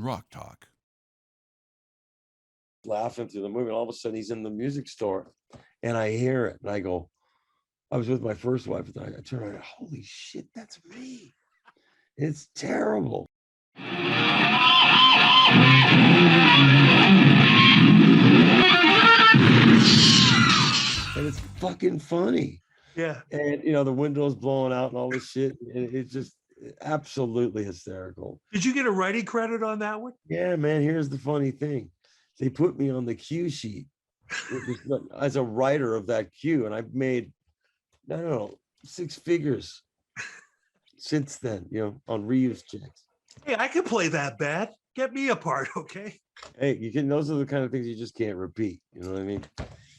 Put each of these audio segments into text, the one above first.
Rock Talk. Laughing through the movie, and all of a sudden he's in the music store, and I hear it, and I go, I was with my first wife, and I turn around, holy shit, that's me. It's terrible. And it's fucking funny. Yeah. And, you know, the window's blowing out and all this shit. And it's just absolutely hysterical. Did you get a writing credit on that one? Yeah, man, here's the funny thing. They put me on the cue sheet as a writer of that cue. And I've made, I don't know, 6 figures since then, you know, on reuse checks. Hey, I can play that bad. Get me a part, okay? Hey, you can, those are the kind of things you just can't repeat. You know what I mean?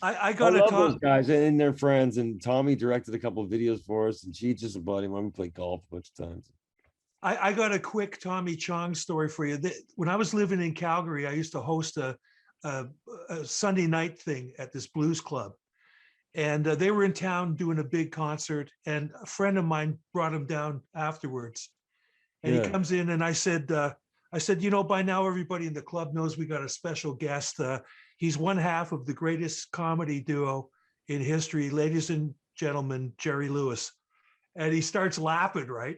I got love those guys and their friends, and Tommy directed a couple of videos for us, and Cheech is a buddy. We played golf a bunch of times. I got a quick Tommy Chong story for you. When I was living in Calgary, I used to host a Sunday night thing at this blues club, and they were in town doing a big concert, and a friend of mine brought him down afterwards, and he comes in, and I said, you know, by now everybody in the club knows we got a special guest. He's one half of the greatest comedy duo in history, ladies and gentlemen, Jerry Lewis. And he starts laughing, right?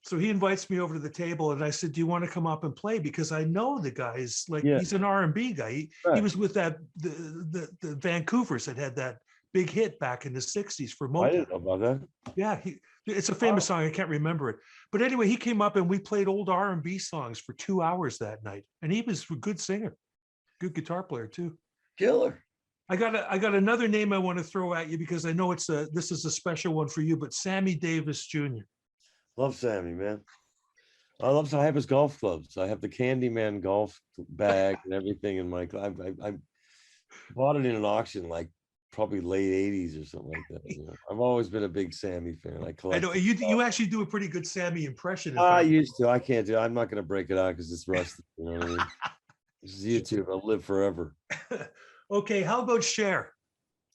So he invites me over to the table, and I said, do you want to come up and play? Because I know the guy is like, he's an R&B guy. He was with that, the Vancouvers that had that big hit back in the 60s for Motown. I didn't know about that. Yeah, it's a famous song. I can't remember it. But anyway, he came up and we played old R&B songs for 2 hours that night. And he was a good singer, good guitar player too. Killer. I got another name I want to throw at you because I know this is a special one for you, but Sammy Davis Jr. Love Sammy, man. I have his golf clubs. I have the Candyman golf bag and everything in my club. I bought it in an auction like probably late 80s or something like that. You know? I've always been a big Sammy fan. I know you actually do a pretty good Sammy impression. I used to. I can't do it. I'm not going to break it out because it's rusty. You know what I mean? This is YouTube. I'll live forever. Okay, how about Cher?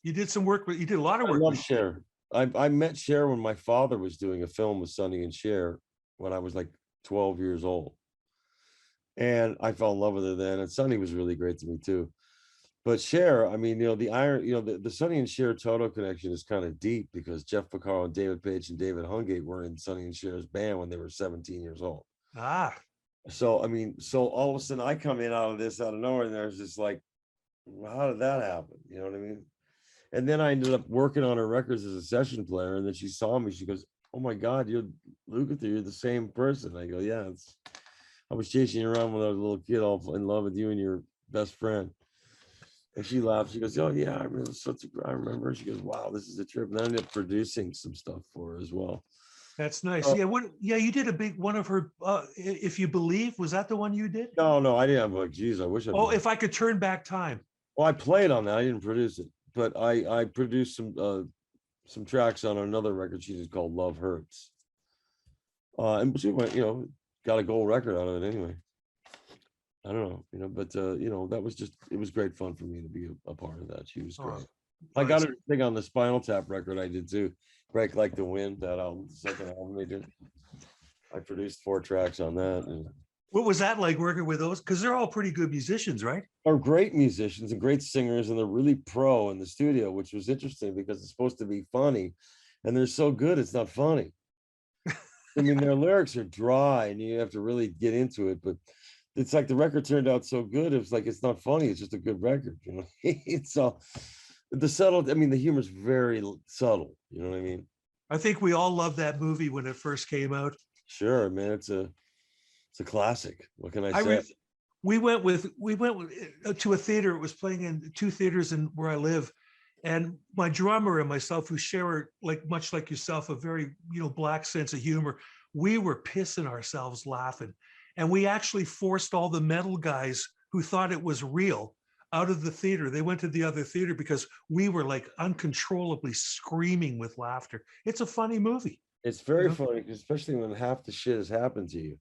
You did some work with. You did a lot of work. I love Cher. I met Cher when my father was doing a film with Sonny and Cher when I was like 12 years old, and I fell in love with her then. And Sonny was really great to me too. But Cher, I mean, you know, the Sonny and Cher Toto connection is kind of deep because Jeff Porcaro and David Page and David Hungate were in Sonny and Cher's band when they were 17 years old. Ah. So, I mean, so all of a sudden I come in out of nowhere, and there's just like, well, how did that happen? You know what I mean? And then I ended up working on her records as a session player. And then she saw me, she goes, oh my God, you're Lukather, you're the same person. I go, yeah, I was chasing you around when I was a little kid, all in love with you and your best friend. And she laughed. She goes, oh yeah, I remember. She goes, wow, this is a trip. And I ended up producing some stuff for her as well. That's nice. You did a big one of her, If You Believe, was that the one you did? No, I didn't have like, geez, I wish I did. If I Could Turn Back Time. Well, I played on that. I didn't produce it, but I produced some tracks on another record she did called Love Hurts. And she went, you know, got a gold record out of it anyway. I don't know, you know, but you know, it was great fun for me to be a part of that. She was great. I got her thing on the Spinal Tap record I did too. Break Like the Wind, that album, the second album they did. I produced 4 tracks on that. And what was that like working with those? Because they're all pretty good musicians, right? They're great musicians and great singers, and they're really pro in the studio, which was interesting because it's supposed to be funny, and they're so good it's not funny. I mean, their lyrics are dry, and you have to really get into it, but it's like the record turned out so good. It's like, it's not funny. It's just a good record, you know. It's all the humor's very subtle. You know what I mean? I think we all loved that movie when it first came out. Sure, man. It's a classic. What can I say? We went to a theater. It was playing in 2 theaters in where I live, and my drummer and myself, who share, like much like yourself, a very black sense of humor. We were pissing ourselves laughing. And we actually forced all the metal guys who thought it was real out of the theater. They went to the other theater because we were like uncontrollably screaming with laughter. It's a funny movie. It's very funny, especially when half the shit has happened to you.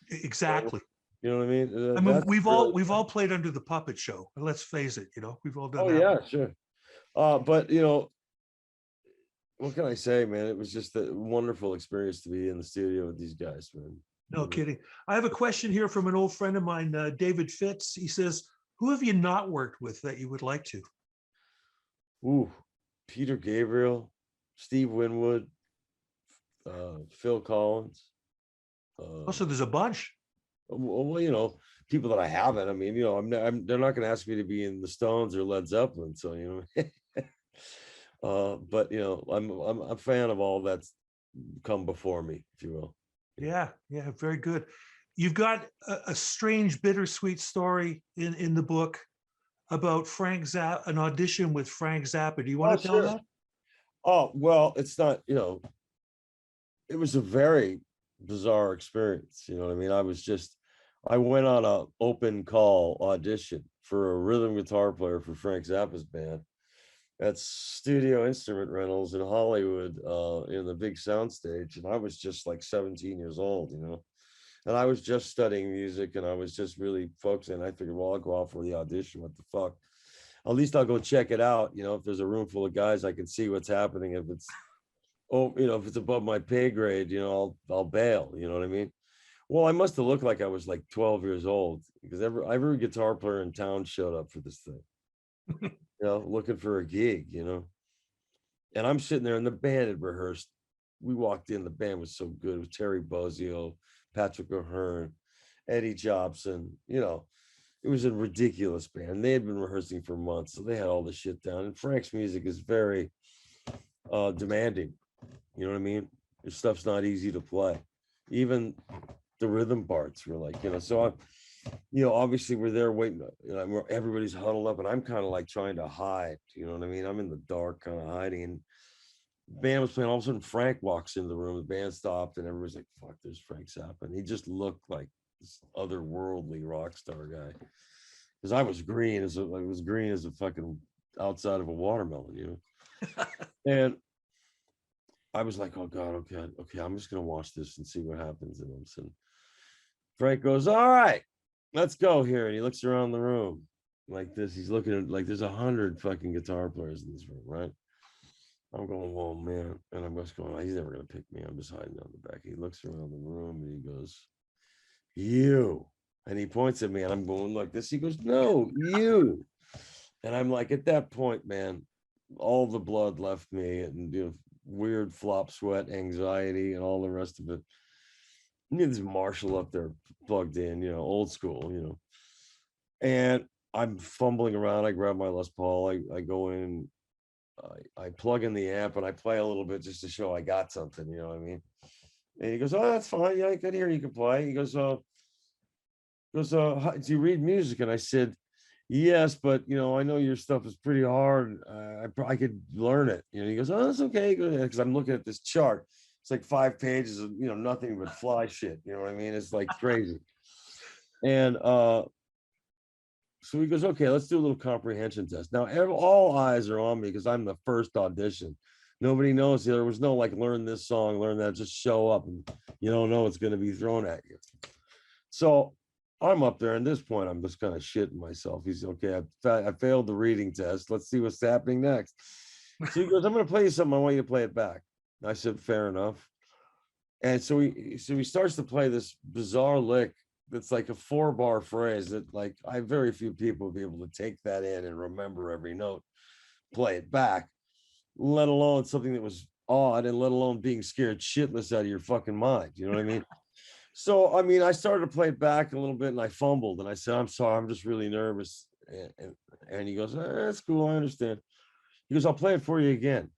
Exactly. You know what I mean? I mean, we've all played under the puppet show. Let's face it, we've all done that. Oh yeah, sure. But what can I say, man? It was just a wonderful experience to be in the studio with these guys, man. No kidding. I have a question here from an old friend of mine, David Fitz. He says, who have you not worked with that you would like to? Ooh, Peter Gabriel, Steve Winwood, Phil Collins. Also, there's a bunch. Well, people that I haven't. I mean, they're not going to ask me to be in the Stones or Led Zeppelin, so but I'm a fan of all that's come before me, if you will. Yeah, yeah, very good. You've got a strange, bittersweet story in the book about Frank Zappa, an audition with Frank Zappa. Do you want to tell Sure. that? Oh, well, it's not, it was a very bizarre experience. You know what I mean? I went on a open call audition for a rhythm guitar player for Frank Zappa's band at Studio Instrument Rentals in Hollywood, in the big soundstage. And I was just like 17 years old, and I was just studying music and I was just really focusing. I figured, well, I'll go out for the audition. What the fuck? At least I'll go check it out. If there's a room full of guys, I can see what's happening. If it's above my pay grade, I'll bail. You know what I mean? Well, I must have looked like I was like 12 years old because every guitar player in town showed up for this thing, looking for a gig, and I'm sitting there and the band had rehearsed. We walked in, the band was so good. It was Terry Bozzio, Patrick O'Hearn, Eddie Jobson, it was a ridiculous band. They had been rehearsing for months, so they had all the shit down. And Frank's music is very demanding. You know what I mean? His stuff's not easy to play. Even the rhythm parts were like, so obviously we're there waiting, everybody's huddled up and I'm kind of like trying to hide, you know what I mean? I'm in the dark kind of hiding, and the band was playing. All of a sudden Frank walks into the room, the band stopped and everybody's like, fuck, there's Frank Zappa. And he just looked like this otherworldly rock star guy. Because I was green as a fucking outside of a watermelon, and I was like, oh God, okay, I'm just gonna watch this and see what happens. And Frank goes, all right, let's go here. And he looks around the room like this. He's looking at like there's 100 fucking guitar players in this room, right? I'm going, oh man. And I'm just going, he's never gonna pick me. I'm just hiding down the back. He looks around the room and he goes, you. And he points at me and I'm going like this. He goes, no, you. And I'm like, at that point, man, all the blood left me and weird flop sweat, anxiety, and all the rest of it. There's Marshall up there plugged in, old school, and I'm fumbling around. I grab my Les Paul. I go in, I plug in the amp and I play a little bit just to show I got something, you know what I mean? And he goes, oh, that's fine. Yeah, I can hear you can play. He goes, do you read music? And I said, yes, but I know your stuff is pretty hard. I could learn it. He goes, oh, that's okay. Because I'm looking at this chart. It's like 5 pages of nothing but fly shit. You know what I mean? It's like crazy. And so he goes, okay, let's do a little comprehension test. Now all eyes are on me because I'm the first audition. Nobody knows. There was no like learn this song, learn that. Just show up and you don't know it's going to be thrown at you. So I'm up there, and at this point, I'm just kind of shitting myself. He's okay. I failed the reading test. Let's see what's happening next. So he goes, I'm going to play you something. I want you to play it back. I said, fair enough. And so he starts to play this bizarre lick that's like a 4-bar phrase that like very few people will be able to take that in and remember every note, play it back, let alone something that was odd, and let alone being scared shitless out of your fucking mind. You know what I mean? So, I started to play it back a little bit and I fumbled and I said, I'm sorry, I'm just really nervous. And he goes, that's cool. I understand. He goes, I'll play it for you again.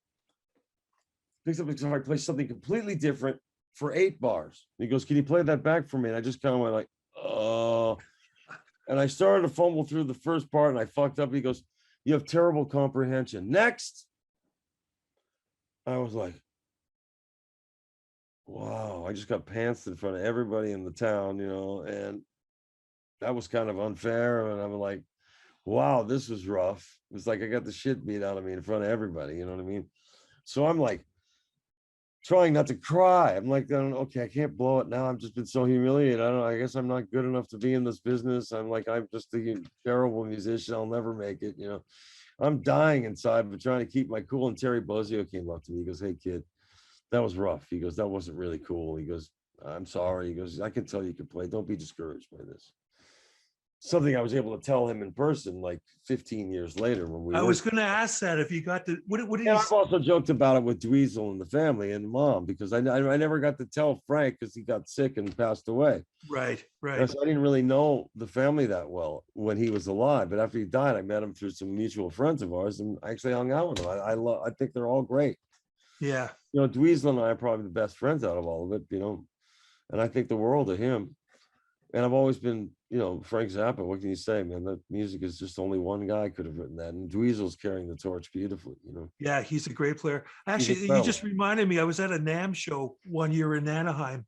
Picks up the guitar, plays something completely different for 8 bars. He goes, can you play that back for me? And I just kind of went like, oh. And I started to fumble through the first part and I fucked up. He goes, you have terrible comprehension. Next. I was like, wow, I just got pantsed in front of everybody in the town, and that was kind of unfair. And I'm like, wow, this was rough. It was like I got the shit beat out of me in front of everybody, you know what I mean? So I'm like trying not to cry. I'm like, okay, I can't blow it now. I've just been so humiliated. I guess I'm not good enough to be in this business. I'm like, I'm just a terrible musician. I'll never make it, I'm dying inside, but trying to keep my cool. And Terry Bozzio came up to me. He goes, hey, kid, that was rough. He goes, that wasn't really cool. He goes, I'm sorry. He goes, I can tell you can play. Don't be discouraged by this. Something I was able to tell him in person like 15 years later when we I were. was going to ask that if you got to, what did And he I've also joked about it with Dweezil and the family and mom because I never got to tell Frank because he got sick and passed away. Right, right. So I didn't really know the family that well when he was alive. But after he died, I met him through some mutual friends of ours and I actually hung out with him. I think they're all great. Yeah. Dweezil and I are probably the best friends out of all of it, and I think the world of him. And I've always been, Frank Zappa. What can you say, man? That music is just only one guy could have written that, and Dweezil's carrying the torch beautifully. Yeah, he's a great player. He's Actually, you incredible. just reminded me. I was at a NAMM show one year in Anaheim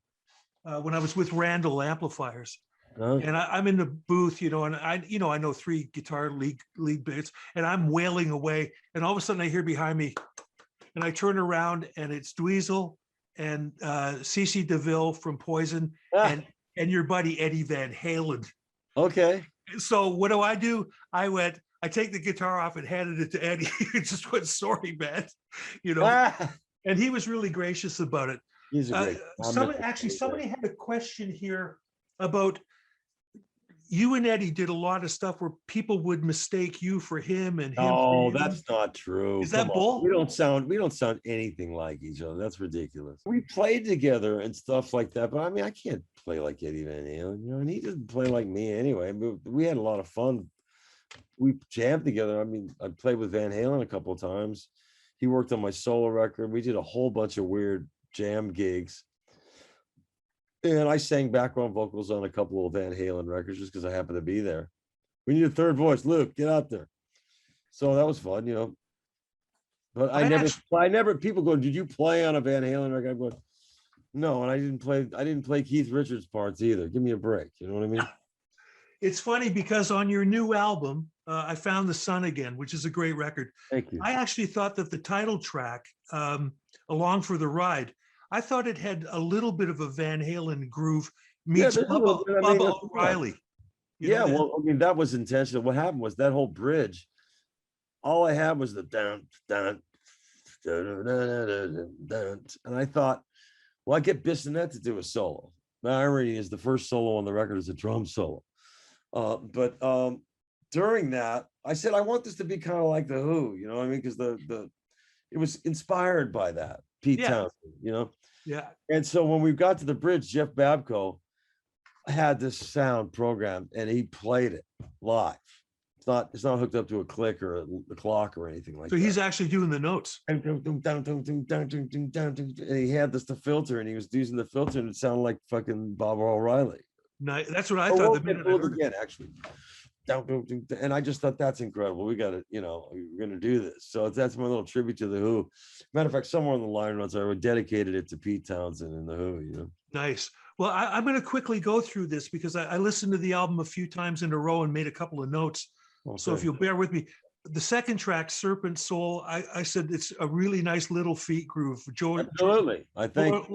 when I was with Randall Amplifiers, Huh? and I'm in the booth, and I know 3 guitar lead bits, and I'm wailing away, and all of a sudden I hear behind me, and I turn around, and it's Dweezil and CeCe DeVille from Poison, and your buddy Eddie Van Halen. Okay. So what do? I take the guitar off and handed it to Eddie. He just went, sorry, man. And he was really gracious about it. He's a great. Somebody had a question here about you and Eddie did a lot of stuff where people would mistake you for him and him. Oh, that's not true. Is that bull? We don't sound anything like each other. That's ridiculous. We played together and stuff like that, but I mean, I can't play like Eddie Van Halen, and he didn't play like me anyway. But we had a lot of fun. We jammed together. I mean, I played with Van Halen a couple of times. He worked on my solo record. We did a whole bunch of weird jam gigs. And I sang background vocals on a couple of Van Halen records just because I happened to be there. We need a third voice. Luke, get out there. So that was fun, But I never, people go, did you play on a Van Halen record? I'm going, no, and I didn't play Keith Richards parts either. Give me a break. You know what I mean? It's funny because on your new album, I Found the Sun Again, which is a great record. Thank you. I actually thought that the title track, Along for the Ride, I thought it had a little bit of a Van Halen groove meets Bubba O'Reilly. Well, I mean, that was intentional. What happened was that whole bridge, all I had was the down, down, and I thought, well, I get Bissonette to do a solo. The irony is the first solo on the record is a drum solo. But during that, I said, I want this to be kind of like the Who, you know what I mean? Because it was inspired by that, Pete Townsend, Yeah. And so when we got to the bridge, Jeff Babco had this sound programmed and he played it live. It's not hooked up to a click or a clock or anything like that. So he's actually doing the notes. And he had this the filter and he was using the filter and it sounded like fucking Bob O'Reilly. No, that's what I thought. The minute I heard again, actually. And I just thought that's incredible. We got to, we're going to do this. So that's my little tribute to the Who. Matter of fact, somewhere on the liner notes, I dedicated it to Pete Townsend and the Who. Nice. Well, I'm going to quickly go through this because I listened to the album a few times in a row and made a couple of notes. Okay. So if you'll bear with me, the second track, Serpent Soul, I said it's a really nice Little Feet groove. Absolutely. I think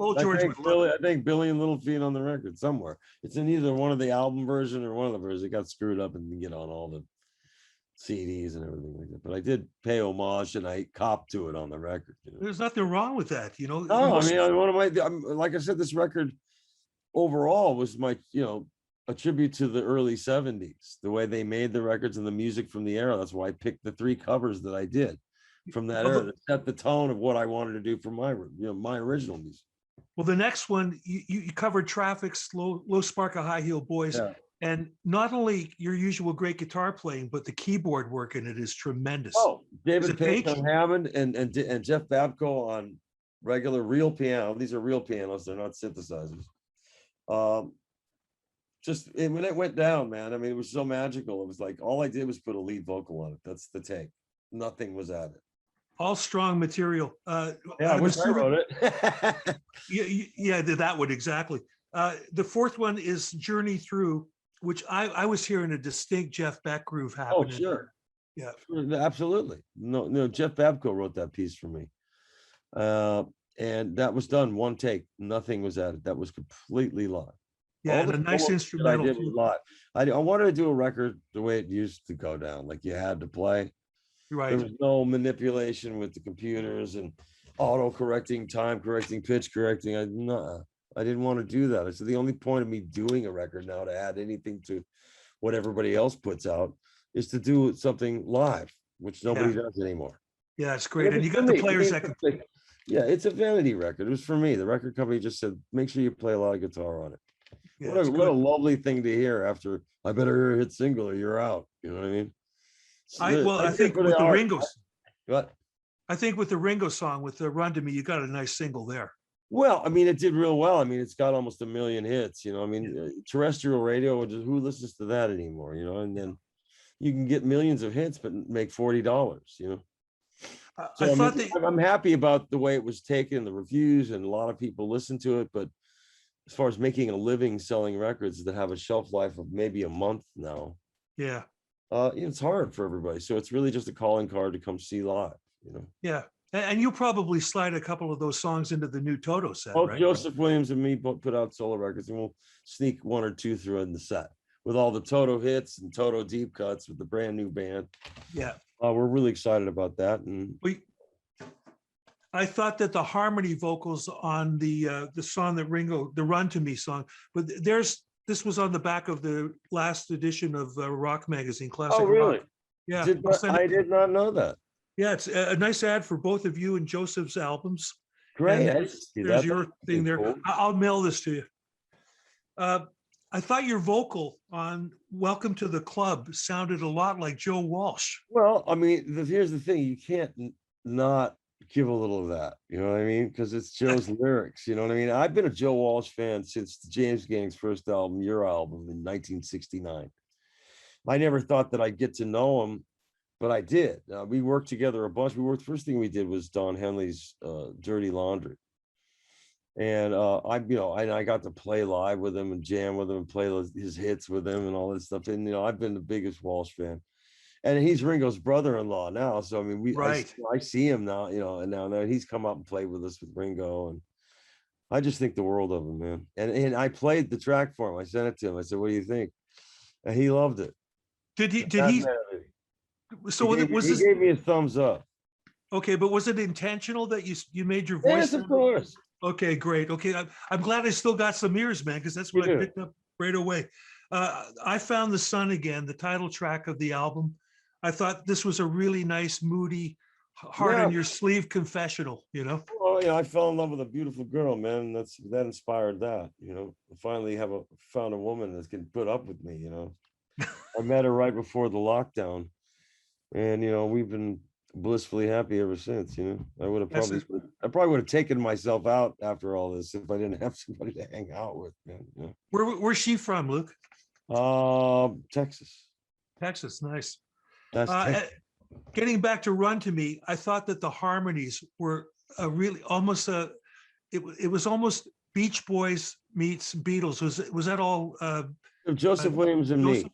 Billy and Little Feet on the record somewhere. It's in either one of the album version or one of the versions. It got screwed up and didn't get on all the CDs and everything like that. But I did pay homage and I copped to it on the record. There's nothing wrong with that, No, I mean, like I said, this record overall was my, a tribute to the early 70s, the way they made the records and the music from the era. That's why I picked the 3 covers that I did from that era to set the tone of what I wanted to do for my, my original music. Well, the next one, you covered Traffic's Low Spark of High Heel Boys. Yeah. And not only your usual great guitar playing, but the keyboard work in it is tremendous. Oh, David Page on Hammond and Jeff Babco on regular real piano. These are real pianos. They're not synthesizers. When it went down, man, I mean, it was so magical. It was like all I did was put a lead vocal on it. That's the take. Nothing was added. All strong material. I wish I wrote it. yeah, that one exactly. The fourth one is Journey Through, which I was hearing a distinct Jeff Beck groove happening. Oh, sure. Yeah, absolutely. No, Jeff Babco wrote that piece for me. And that was done one take. Nothing was added. That was completely live. Yeah, and a nice instrumental. I did a lot. I wanted to do a record the way it used to go down, like you had to play. Right. There was no manipulation with the computers and auto correcting, time correcting, pitch correcting. I didn't want to do that. I said the only point of me doing a record now to add anything to what everybody else puts out is to do something live, which nobody does anymore. Yeah, it's And great. it And was you for got the me. I players mean, that can. yeah, it's a vanity record. It was for me. The record company just said, make sure you play a lot of guitar on it. Yeah, What it's a good. lovely thing to hear after I better hear a hit single or you're out. You know what I mean? I did it think for with the art. Ringo's, What? I think with the Ringo song with the Run to Me, you got a nice single there. Well, I mean, it did real well. I mean, it's got almost 1 million hits. You know, I mean, Yeah. terrestrial radio, who listens to that anymore? You know, and then you can get millions of hits, but make $40. You know. I So I mean, thought that. I'm happy about the way it was taken, the reviews, and a lot of people listen to it. But as far as making a living selling records that have a shelf life of maybe a month now, Yeah. it's hard for everybody. So it's really just a calling card to come see live. You know. Yeah. And you'll probably slide a couple of those songs into the new Toto set, Both right? Joseph Williams and me both put out solo records, and we'll sneak one or two through in the set with all the Toto hits and Toto deep cuts with the brand new band. Yeah. We're really excited about that. And I thought that the harmony vocals on the song that Ringo, the Run to Me song, but this was on the back of the last edition of Rock Magazine, Classic oh, really? Rock. Yeah. I did not know that. Yeah, it's a nice ad for both of you and Joseph's albums. Great. And there's your thing there. Cool. I'll mail this to you. I thought your vocal on Welcome to the Club sounded a lot like Joe Walsh. Well, I mean, here's the thing. You can't not give a little of that. You know what I mean? Because it's Joe's lyrics. You know what I mean? I've been a Joe Walsh fan since the James Gang's first album, Your Album, in 1969. I never thought that I'd get to know him, but I did. We worked together a bunch. First thing we did was Don Henley's Dirty Laundry. And I got to play live with him and jam with him and play his hits with him and all this stuff. And I've been the biggest Walsh fan. And he's Ringo's brother-in-law now. So I mean, I see him now, and now he's come up and played with us with Ringo. And I just think the world of him, man. And I played the track for him. I sent it to him. I said, what do you think? And he loved it. Did he? So he gave me a thumbs up. Okay, but was it intentional that you made your voice? Yes, of course. Okay, great. Okay, I'm glad I still got some ears, man, because that's what I picked up right away. I found The Sun Again, the title track of the album. I thought this was a really nice, moody, heart on your sleeve confessional, Well, I fell in love with a beautiful girl, man. That inspired that, I finally found a woman that can put up with me, I met her right before the lockdown, and we've been blissfully happy ever since. I probably would have taken myself out after all this if I didn't have somebody to hang out with, man. Where's she from, Luke? Texas. Nice. That's getting back to Run to Me, I thought that the harmonies were really almost it was almost Beach Boys meets Beatles. Was that all Joseph Williams and Joseph, me?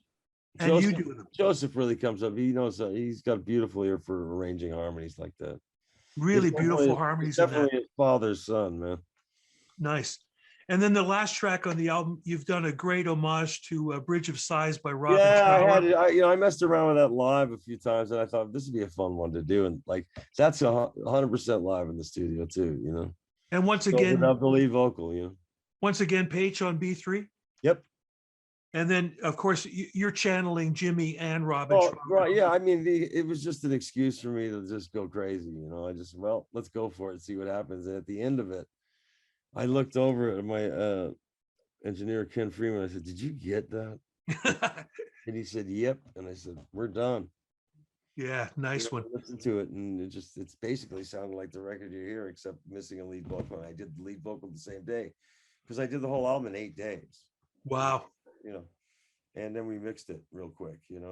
And Joseph, you do them. Joseph really comes up. He knows he's got a beautiful ear for arranging harmonies like that. Really beautiful harmonies. Definitely his father's son, man. Nice. And then the last track on the album, you've done a great homage to Bridge of Sighs by Robin Trower. I messed around with that live a few times, and I thought this would be a fun one to do. And that's 100% live in the studio too, And once again, the lead vocal, Once again, Paige on B3. Yep. And then, of course, you're channeling Jimmy and Robin. Right. Yeah. I mean, it was just an excuse for me to just go crazy. Let's go for it and see what happens. And at the end of it, I looked over at my engineer, Ken Freeman. I said, did you get that? And he said, yep. And I said, we're done. Yeah. Nice one. Listen to it. And it's basically sounded like the record you hear, except missing a lead vocal. And I did the lead vocal the same day because I did the whole album in 8 days. Wow. And then we mixed it real quick, and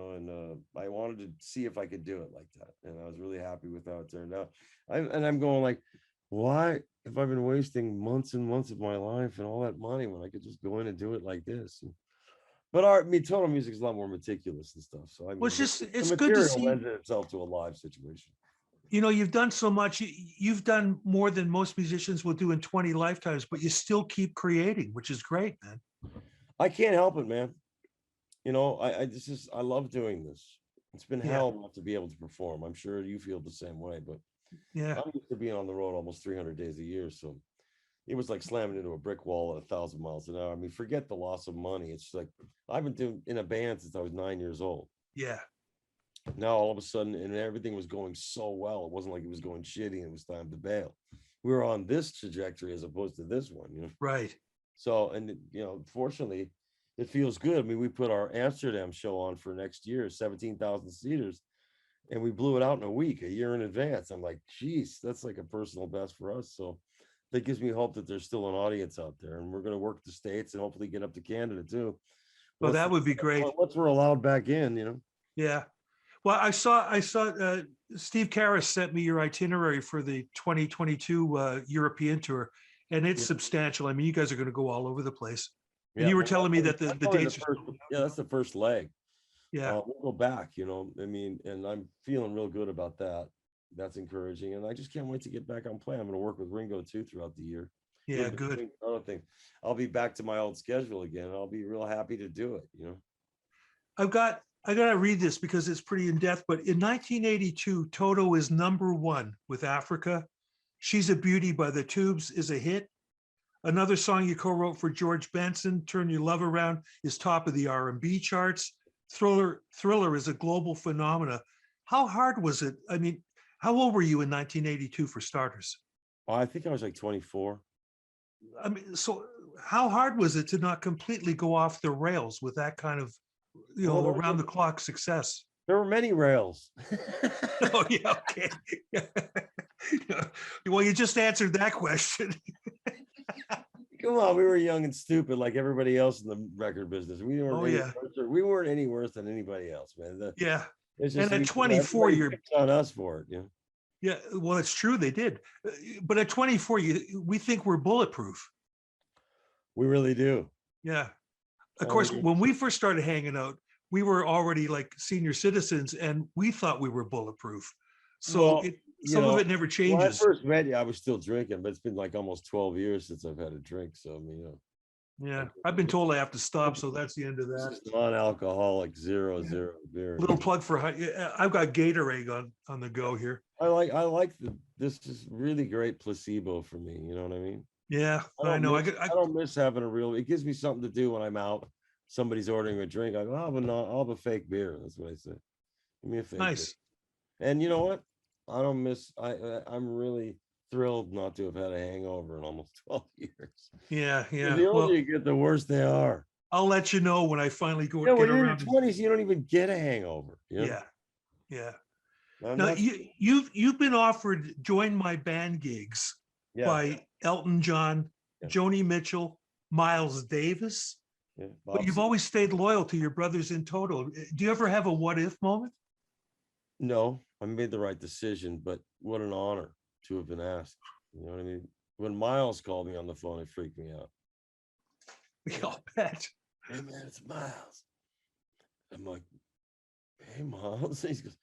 I wanted to see if I could do it like that. And I was really happy with how it turned out. I'm going like, why have I been wasting months and months of my life and all that money when I could just go in and do it like this? But total music is a lot more meticulous and stuff. So it's good to see. Lends itself to a live situation. You've done so much. You've done more than most musicians will do in 20 lifetimes, but you still keep creating, which is great, man. I can't help it, man. I love doing this. It's been hell not to be able to perform. I'm sure you feel the same way, but I'm used to being on the road almost 300 days a year. So, it was like slamming into a brick wall at 1,000 miles an hour. I mean, forget the loss of money. It's just like I've been doing in a band since I was 9 years old. Yeah. Now all of a sudden, and everything was going so well. It wasn't like it was going shitty and it was time to bail. We were on this trajectory as opposed to this one, you know. Right. So, and you know, fortunately, it feels good. I mean, we put our Amsterdam show on for next year, 17,000 seaters, and we blew it out in a week, a year in advance. I'm like, geez, that's like a personal best for us. So that gives me hope that there's still an audience out there, and we're going to work the States and hopefully get up to Canada too. Well, that would be great. Once we're allowed back in, you know. Yeah. Well, I saw Steve Karras sent me your itinerary for the 2022 European tour, and it's substantial. I mean, you guys are going to go all over the place. And you were telling me that the dates are. Yeah, that's the first leg. Yeah. We'll go back, you know. I mean, and I'm feeling real good about that. That's encouraging, and I just can't wait to get back on play. I'm going to work with Ringo too throughout the year. Yeah, good. Other thing, I'll be back to my old schedule again. And I'll be real happy to do it. You know, I got to read this because it's pretty in depth. But in 1982, Toto is #1 with Africa. She's a Beauty by the Tubes is a hit. Another song you co-wrote for George Benson, Turn Your Love Around, is top of the R&B charts. Thriller is a global phenomena. How hard was it? I mean, how old were you in 1982 for starters? I think I was like 24. I mean, so how hard was it to not completely go off the rails with that kind of, you know, around the clock success? There were many rails. Oh, yeah, okay. Well, you just answered that question. Come on, we were young and stupid like everybody else in the record business. We weren't any worse than anybody else, man. Yeah. It's just, and at 24, you're on us for it, you know? Yeah, well, it's true, they did. But at 24, we think we're bulletproof. We really do. Yeah. Of course, when we first started hanging out, we were already like senior citizens and we thought we were bulletproof. So some of it never changes. When I first met you, I was still drinking, but it's been like almost 12 years since I've had a drink. So, I mean, you know. Yeah, I've been told I have to stop, so that's the end of that. Non-alcoholic, zero beer. Little plug for I've got Gatorade on the go here. I like this is really great placebo for me. You know what I mean? Yeah, I know. I don't miss having a real. It gives me something to do when I'm out. Somebody's ordering a drink. I go, I'll have a fake beer. That's what I say. Give me a fake. Nice. Beer. And you know what? I don't miss. I'm really thrilled not to have had a hangover in almost 12 years. Yeah. The older you get, the worse they are. I'll let you know when I finally go. Yeah, when you're in your 20s, you don't even get a hangover. You know? Yeah. Now you've been offered Join My Band gigs by Elton John, Joni Mitchell, Miles Davis. Yeah, but you've always stayed loyal to your brothers in Toto. Do you ever have a what if moment? No, I made the right decision, but what an honor to have been asked. You know what I mean? When Miles called me on the phone, it freaked me out. I'll bet. Hey man, it's Miles. I'm like, hey Miles. He goes,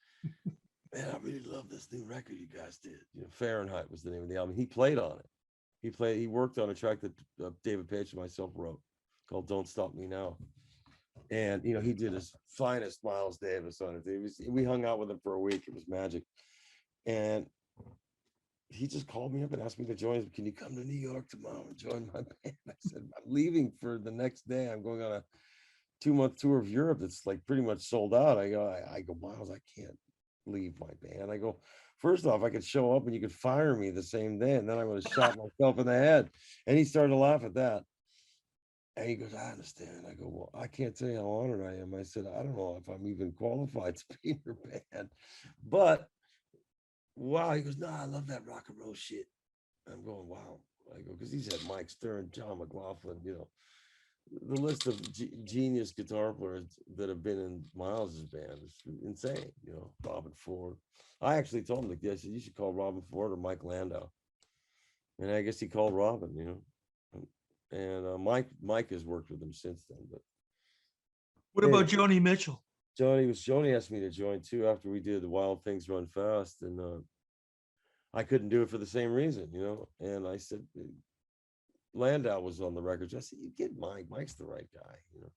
man, I really love this new record you guys did. You know, Fahrenheit was the name of the album. He played on it. He worked on a track that David Page and myself wrote called Don't Stop Me Now. And, you know, he did his finest Miles Davis on it. We hung out with him for a week. It was magic. And he just called me up and asked me to join him. Can you come to New York tomorrow and join my band? I said, I'm leaving for the next day. I'm going on a 2-month tour of Europe that's like pretty much sold out. I go, Miles, I can't leave my band. I go, first off, I could show up and you could fire me the same day. And then I would have shot myself in the head. And he started to laugh at that. And he goes, I understand. I go, well, I can't tell you how honored I am. I said, I don't know if I'm even qualified to be in your band. But wow. He goes, no, I love that rock and roll shit. I'm going, wow. I go, because he's had Mike Stern, John McLaughlin, you know, the list of genius guitar players that have been in Miles's band is insane. You know, Robin Ford. I actually told him, I said, you should call Robin Ford or Mike Landau. And I guess he called Robin, you know. And Mike has worked with him since then. But what about Joni Mitchell? Joni asked me to join too after we did the Wild Things Run Fast, and I couldn't do it for the same reason, you know. And I said, Landau was on the record. I said, you get Mike. Mike's the right guy, you know.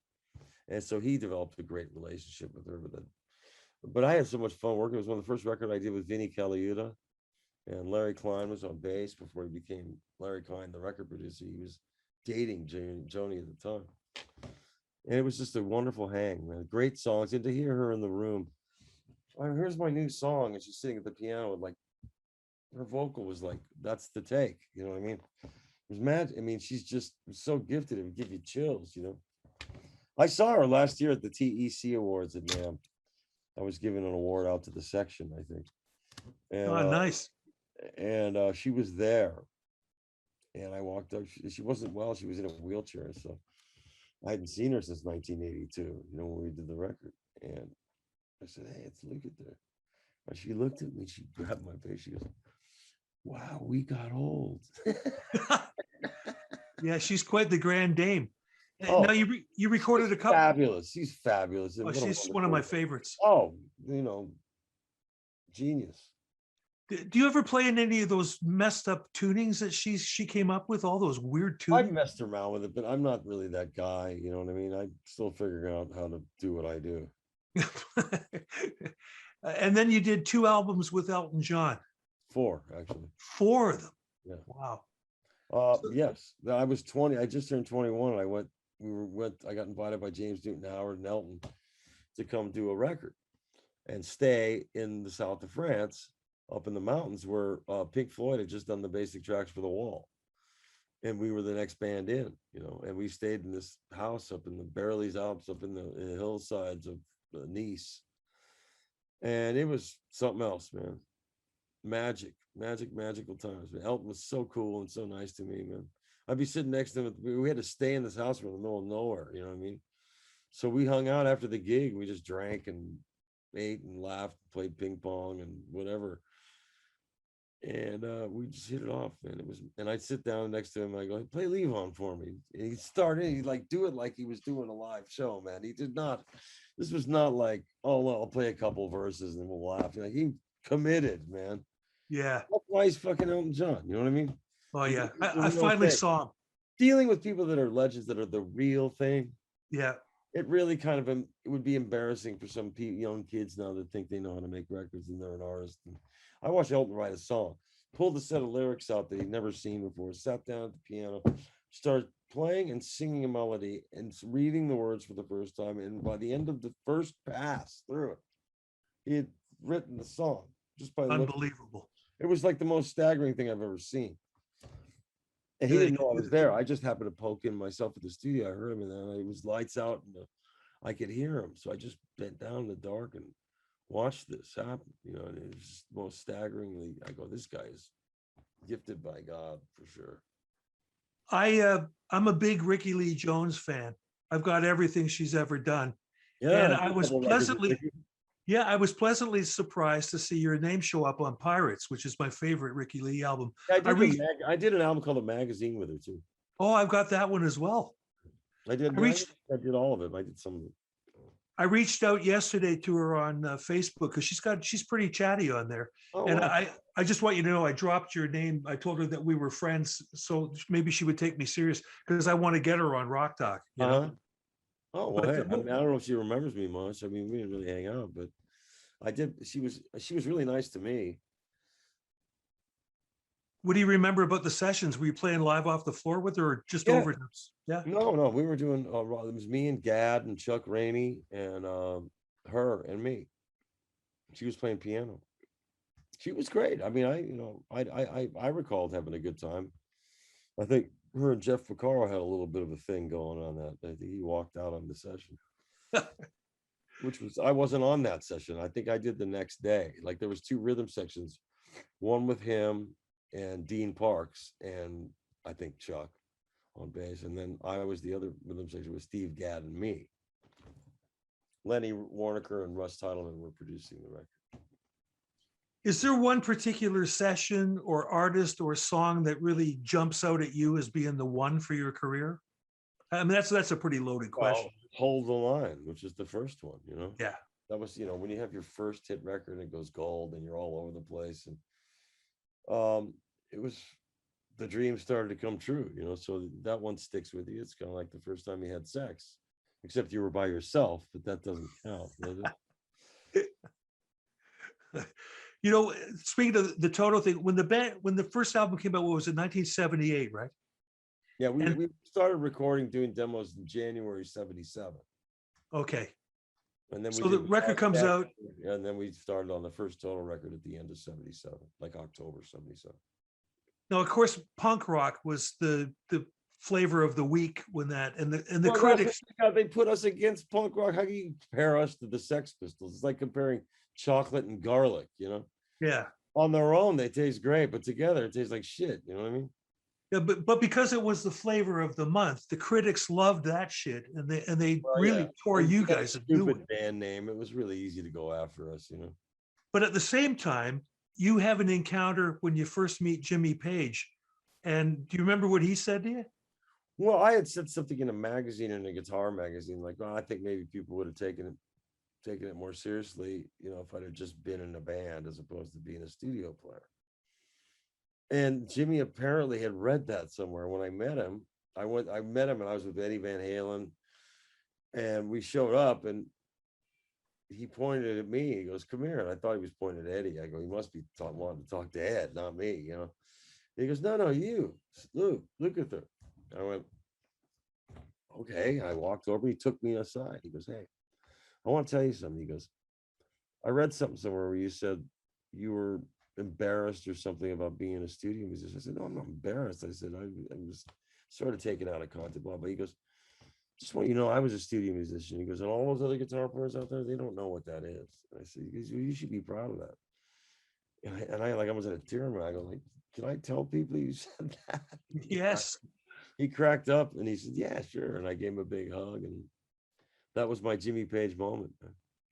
And so he developed a great relationship with her. But I had so much fun working. It was one of the first records I did with Vinnie Colaiuta. And Larry Klein was on bass before he became Larry Klein, the record producer. He was dating Joni at the time. And it was just a wonderful hang, man. Great songs. And to hear her in the room, oh, here's my new song. And she's sitting at the piano, and like her vocal was like, that's the take. You know what I mean? It was mad. I mean, she's just so gifted. It would give you chills, you know. I saw her last year at the TEC Awards at NAMM. I was giving an award out to the section, I think. And Oh, nice. She was there. And I walked up. She wasn't well. She was in a wheelchair. So I hadn't seen her since 1982, you know, when we did the record. And I said, hey, it's Lukather. And she looked at me. She grabbed my face. She goes, wow, we got old. Yeah, she's quite the grand dame. Oh, Now you recorded a couple. fabulous. She's fabulous. Oh, she's one of my favorites. Oh, you know, genius. Do you ever play in any of those messed up tunings that she came up with? All those weird I've tunings. messed around with it, but I'm not really that guy. You know what I mean? I'm still figuring out how to do what I do. And then you did 2 albums with Elton John. 4, actually. 4 of them. Yeah. Wow. Yes, I was 20. I just turned 21, and I got invited by James Newton Howard and Elton to come do a record and stay in the south of France, up in the mountains where Pink Floyd had just done the basic tracks for The Wall. And we were the next band in, you know, and we stayed in this house up in the Bearley's Alps, up in the hillsides of Nice. And it was something else, man. Magical times, man. Elton was so cool and so nice to me, man. I'd be sitting next to him. We had to stay in this house in the middle of nowhere, you know what I mean? So we hung out after the gig. We just drank and ate and laughed, played ping pong and whatever. And we just hit it off, man. And I'd sit down next to him and I go, play Leave On for me. And he'd start in, he'd like do it like he was doing a live show, man. He did not, this was not like, oh, well, I'll play a couple verses and we'll laugh. Like, he committed, man. Yeah. That's why he's fucking Elton John. You know what I mean? Oh, yeah. I finally saw him. Dealing with people that are legends, that are the real thing. Yeah. It really kind of, it would be embarrassing for some young kids now that think they know how to make records and they're an artist. And I watched Elton write a song, pulled a set of lyrics out that he'd never seen before, sat down at the piano, started playing and singing a melody and reading the words for the first time. And by the end of the first pass through it, he had written the song just by unbelievable. It was like the most staggering thing I've ever seen. And he didn't know I was there. I just happened to poke in myself at the studio. I heard him, and then it was lights out, and I could hear him. So I just bent down in the dark and watched this happen. You know, and it was just most staggeringly. I go, this guy is gifted by God for sure. I'm a big Ricky Lee Jones fan. I've got everything she's ever done. Yeah, and I was pleasantly surprised to see your name show up on Pirates, which is my favorite Ricky Lee album. Yeah, I did an album called The Magazine with her too. Oh, I've got that one as well. I did all of it. I did some of it. I reached out yesterday to her on Facebook because she's pretty chatty on there. Oh, and wow. I just want you to know, I dropped your name. I told her that we were friends, so maybe she would take me serious because I want to get her on Rock Talk. You know? Oh, well, hey, I don't know if she remembers me much. I mean, we didn't really hang out, but I did. She was really nice to me. What do you remember about the sessions? Were you playing live off the floor with her or just overdubs? Yeah. No, we were doing, it was me and Gad and Chuck Rainey and her and me. She was playing piano. She was great. I mean, I recalled having a good time. I think her and Jeff Porcaro had a little bit of a thing going on that. I think he walked out on the session, I wasn't on that session. I think I did the next day. Like there was 2 rhythm sections, one with him and Dean Parks and I think Chuck on bass, and then I was the other rhythm section with Steve, Gad, and me. Lenny Warnaker and Russ Titleman were producing the record. Is there one particular session or artist or song that really jumps out at you as being the one for your career? I mean, that's a pretty loaded question. Hold the Line, which is the first one, you know? Yeah. That was, you know, when you have your first hit record and it goes gold and you're all over the place. And it was, the dream started to come true, you know? So that one sticks with you. It's kind of like the first time you had sex, except you were by yourself, but that doesn't count, does it? You know, speaking of the Toto thing, when the first album came out, what was it, 1978, right? Yeah, And we started recording, doing demos in January '77, okay, and then we so the did record comes out. and then we started on the first Total record at the end of '77, like October '77. Now, of course, punk rock was the flavor of the week when that and the Well, that's critics. how they put us against punk rock. How can you compare us to the Sex Pistols? It's like comparing chocolate and garlic, you know? Yeah, On their own, they taste great, but together it tastes like shit. You know what I mean? yeah, but because it was the flavor of the month, the critics loved that shit, and they Well, yeah. really tore And you we had a guys a new one. stupid band name. It was really easy to go after us, you know? But at the same time, you have an encounter when you first meet Jimmy Page, and do you remember what he said to you? Well, I had said something in a magazine, in a guitar magazine, like, well, I think maybe people would have taken it more seriously, you know, if I'd have just been in a band as opposed to being a studio player. And Jimmy apparently had read that somewhere. When I met him, I met him and I was with Eddie Van Halen, and we showed up and he pointed at me. He goes, "Come here." And I thought he was pointing at Eddie. I go, "He must be wanting to talk to Ed, not me, you know." He goes, "No, you, Lukather." I went, "Okay." I walked over. He took me aside. He goes, "Hey, I want to tell you something." He goes, "I read something somewhere where you said you were embarrassed or something about being a studio musician." I said, "No, I'm not embarrassed." I said, I was sort of taken out of context, blah, but he goes, "Just want you to know, I was a studio musician." He goes, "And all those other guitar players out there, they don't know what that is." And I said, "You should be proud of that." And I like, I was in a tear. I go, like, "Can I tell people you said that?" Yes, He cracked up and he said, "Yeah, sure." And I gave him a big hug, and that was my Jimmy Page moment.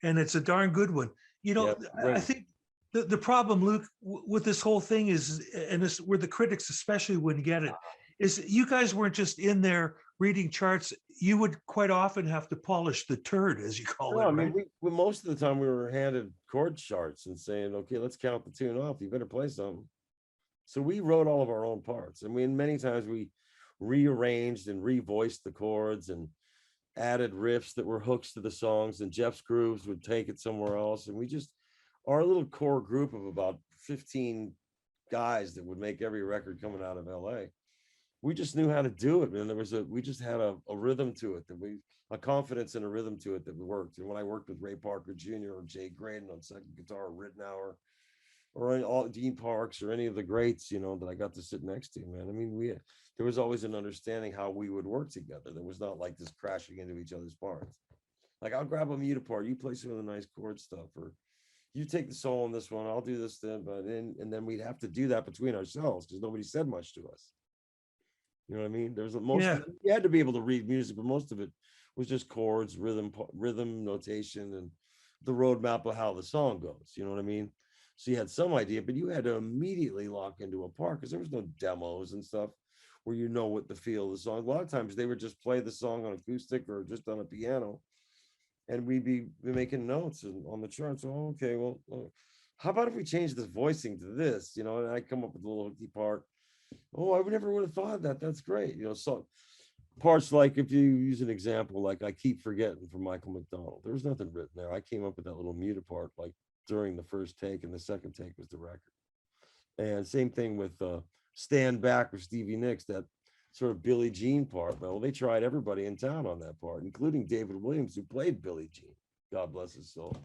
and it's a darn good one. You Yeah, know, I great. think the problem, Luke, with this whole thing is, and this where the critics especially wouldn't get it, is you guys weren't just in there reading charts. You would quite often have to polish the turd, as you call No, it, I right? mean, we most of the time we were handed chord charts and saying, "Okay, let's count the tune off. You better play something." So we wrote all of our own parts, and many times we rearranged and revoiced the chords and added riffs that were hooks to the songs, and Jeff's grooves would take it somewhere else. And we just, our little core group of about 15 guys that would make every record coming out of LA, we just knew how to do it, man. We just had a rhythm to it, a confidence and a rhythm to it that worked. And when I worked with Ray Parker Jr. or Jay Graydon on second guitar, or Rittenauer, or all Dean Parks, or any of the greats, you know, that I got to sit next to, man. I mean, there was always an understanding how we would work together. There was not like this crashing into each other's parts. Like, I'll grab a mute part, you play some of the nice chord stuff, or you take the solo on this one, I'll do this then. But and then we'd have to do that between ourselves because nobody said much to us. You know what I mean? There's Yeah, you had to be able to read music, but most of it was just chords, rhythm notation, and the roadmap of how the song goes. You know what I mean? So you had some idea, but you had to immediately lock into a part because there was no demos and stuff where you know what the feel of the song. A lot of times they would just play the song on acoustic or just on a piano, and we'd be making notes on the charts. Oh, okay, well, how about if we change this voicing to this? You know, and I come up with a little hooky part. Oh, I never would have thought of that. That's great. You know, so parts like, if you use an example, like "I Keep Forgetting" from Michael McDonald, there was nothing written there. I came up with that little muted part like during the first take, and the second take was the record. And same thing with "Stand Back" with Stevie Nicks, that sort of Billie Jean part. Well, they tried everybody in town on that part, including David Williams, who played Billie Jean. God bless his soul.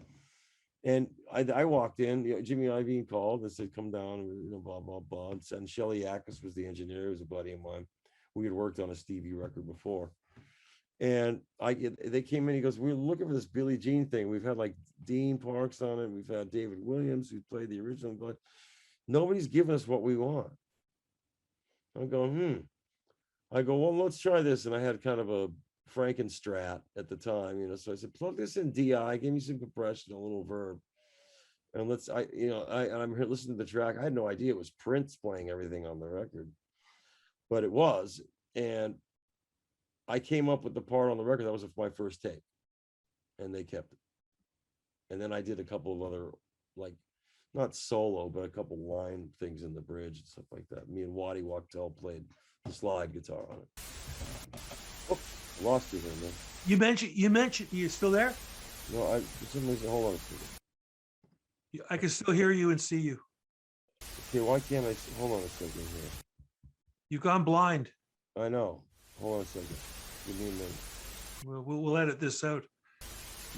And I walked in, you know, Jimmy Iovine called and said, "Come down," you know, blah, blah, blah. And Shelly Yakis was the engineer. He was a buddy of mine. We had worked on a Stevie record before. And they came in, he goes, "We're looking for this Billie Jean thing. We've had like Dean Parks on it. We've had David Williams, who played the original, but nobody's given us what we want." I'm going, I go, "Well, let's try this." And I had kind of a Frankenstrat at the time, you know. So I said, "Plug this in DI, give me some compression, a little verb. And I'm here listening to the track. I had no idea it was Prince playing everything on the record, but it was. And I came up with the part on the record that was my first take, and they kept it. And then I did a couple of other, like, not solo, but a couple line things in the bridge and stuff like that. Me and Waddy Wachtel played the slide guitar on it. Oh, lost you there, man. you mentioned, you still there? No, for some reason, hold on a second. I can still hear you and see you. Okay, why can't I? Hold on a second here. You've gone blind. I know. Hold on a second. Give me a minute. We'll edit this out.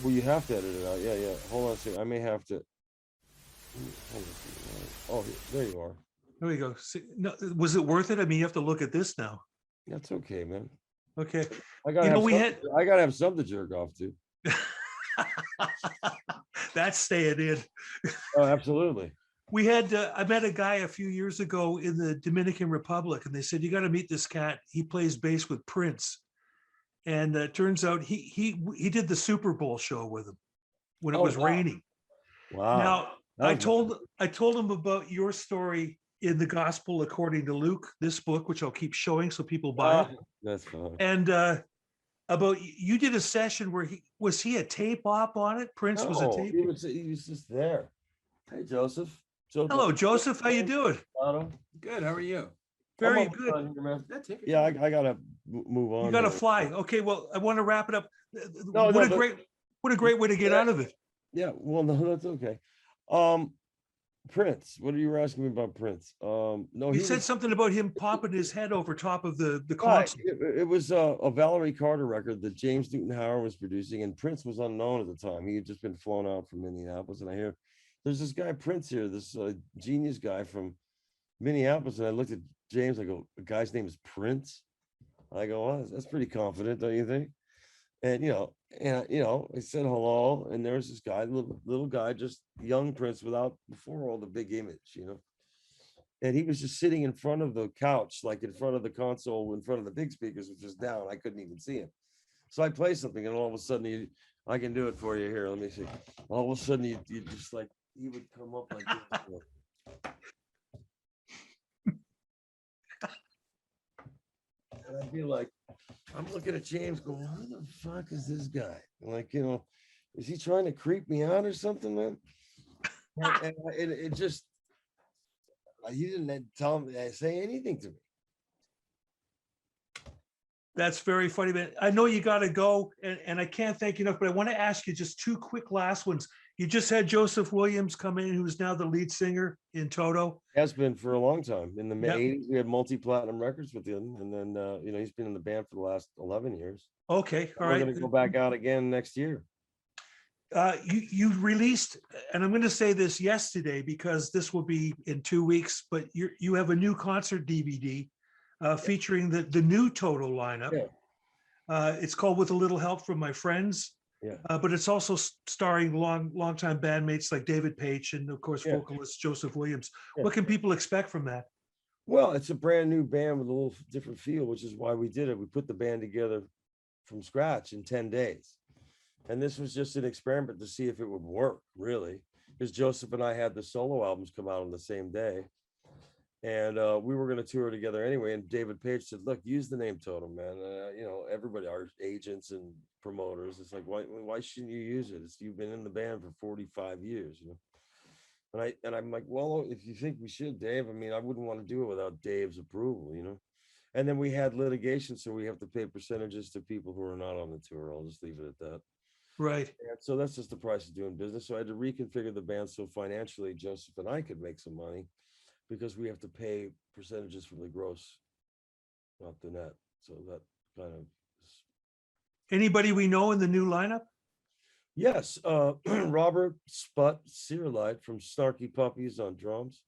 Well, you have to edit it out. Yeah. Hold on a second. I may have to. Hold on a second. Oh, there you are. There we go. See, no, was it worth it? I mean, you have to look at this now. That's okay, man. Okay. I gotta have something to jerk off to. That's staying in. Oh, absolutely. We had, I met a guy a few years ago in the Dominican Republic, and they said, you got to meet this cat. He plays bass with Prince. And it turns out he did the Super Bowl show with him when it was raining. Wow. Now, I told him about your story in the Gospel According to Luke, this book, which I'll keep showing so people buy it. That's fine. And about you did a session where he a tape op on it? Prince was a tape. He was just there. Hey, Joseph. Hello, Joseph. How you doing? Good. How are you? Very good. Here, yeah, I gotta move on. You gotta fly. Okay. Well, I want to wrap it up. What a great way to get out of it. Yeah. Well, no, that's okay. Prince. What are you asking me about Prince? No, he said something about him popping his head over top of the console. It was a Valerie Carter record that James Newton Howard was producing, and Prince was unknown at the time. He had just been flown out from Minneapolis, and I hear there's this guy Prince here, this genius guy from Minneapolis, and I looked at James. I go, the guy's name is Prince. I go, well, that's pretty confident, don't you think? And I said hello, and there's this guy, little guy, just young Prince before all the big image, and he was just sitting in front of the couch, like in front of the console, in front of the big speakers, which was down. I couldn't even see him. So I play something, and all of a sudden, I can do it for you here. Let me see. All of a sudden, you just like, he would come up like this. And I'd be like, I'm looking at James going, who the fuck is this guy? Like, is he trying to creep me out or something, man? And it just, he didn't tell me, say anything to me. That's very funny, man. I know you got to go, and I can't thank you enough, but I want to ask you just two quick last ones. You just had Joseph Williams come in, who's now the lead singer in Toto. Has been for a long time. In the mid-'80s, we had multi-platina records with him, and then he's been in the band for the last 11 years. Okay, all right. We're going to go back out again next year. You released, and I'm going to say this yesterday because this will be in 2 weeks, but you have a new concert DVD featuring the new Toto lineup. Yeah. It's called With a Little Help from My Friends. Yeah. But it's also starring longtime bandmates like David Page and, of course, vocalist Joseph Williams. Yeah. What can people expect from that? Well, it's a brand new band with a little different feel, which is why we did it. We put the band together from scratch in 10 days. And this was just an experiment to see if it would work, really, because Joseph and I had the solo albums come out on the same day. And we were going to tour together anyway. And David Page said, look, use the name Toto, man. Everybody, our agents and promoters, it's like, why shouldn't you use it? You've been in the band for 45 years, And I'm like, well, if you think we should, Dave, I mean, I wouldn't want to do it without Dave's approval, And then we had litigation, so we have to pay percentages to people who are not on the tour. I'll just leave it at that. Right. And so that's just the price of doing business. So I had to reconfigure the band so financially Joseph and I could make some money, because we have to pay percentages from the gross, not the net. So that kind of is... Anybody we know in the new lineup? Yes, Robert Sput Searlight from Snarky Puppies on drums,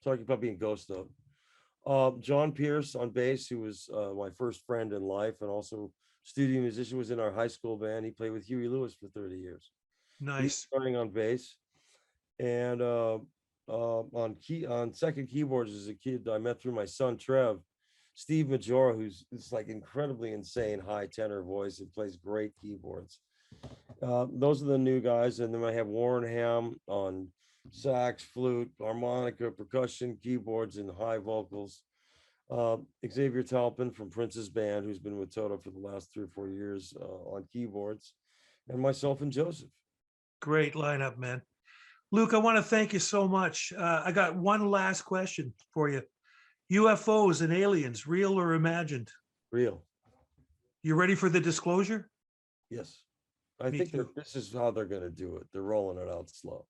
Snarky Puppy and Ghost Dog. John Pierce on bass, who was my first friend in life and also studio musician, was in our high school band. He played with Huey Lewis for 30 years. Nice. He's starting on bass. And on second keyboards is a kid I met through my son Trev, Steve Majora, who's like incredibly insane high tenor voice and plays great keyboards. Those are the new guys. And then I have Warren Ham on sax, flute, harmonica, percussion, keyboards, and high vocals. Xavier Talpin from Prince's band, who's been with Toto for the last 3 or 4 years, on keyboards, and myself and Joseph. Great lineup, man. Luke, I want to thank you so much. I got one last question for you. UFOs and aliens, real or imagined? Real. You ready for the disclosure? Yes. I think this is how they're going to do it. They're rolling it out slow.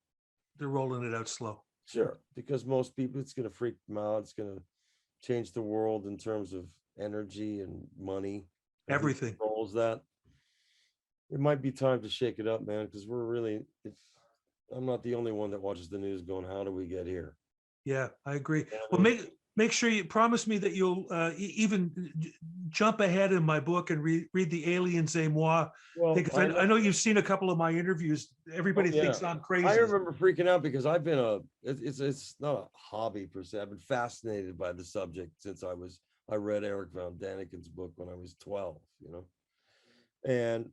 they're rolling it out slow. Sure, because most people, it's going to freak them out. It's going to change the world in terms of energy and money. And who Everything. controls that. It might be time to shake it up, man, because we're really, I'm not the only one that watches the news going, how do we get here? Yeah, I agree. Yeah, Well, man. make sure you promise me that you'll even jump ahead in my book and read the Aliens et Moi Well, thing, 'cause I know you've seen a couple of my interviews. Everybody Oh, yeah. thinks I'm crazy. I remember freaking out because I've been it's not a hobby per se. I've been fascinated by the subject since I read Eric Von Daniken's book when I was 12, and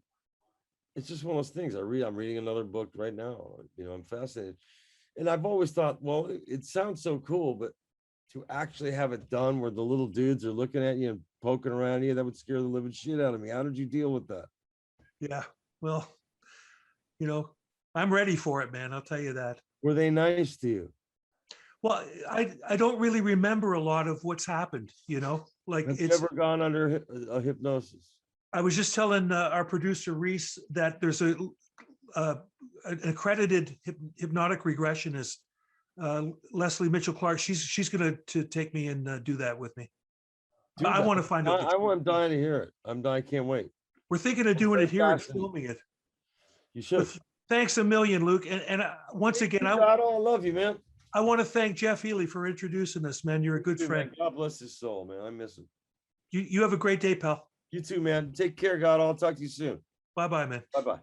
it's just one of those things. I'm reading another book right now, I'm fascinated. And I've always thought, well, it sounds so cool, but to actually have it done where the little dudes are looking at you and poking around you, that would scare the living shit out of me. How did you deal with that? Yeah, well, I'm ready for it, man. I'll tell you that. Were they nice to you? Well, I don't really remember a lot of what's happened, like Have you it's. ever gone under a hypnosis? I was just telling our producer Reese that there's an accredited hypnotic regressionist, Leslie Mitchell Clark. She's going to take me and do that with me. Do I that. want to find out. I'm dying to hear it. I can't wait. We're thinking of doing very it here and fascinating. filming it. You should. But thanks a million, Luke. And once again, I love you, man. want to thank Jeff Healy for introducing us, man. You're a good friend. Man. God bless his soul, man. I miss him. You have a great day, pal. You too, man. Take care, God. I'll talk to you soon. Bye-bye, man. Bye-bye.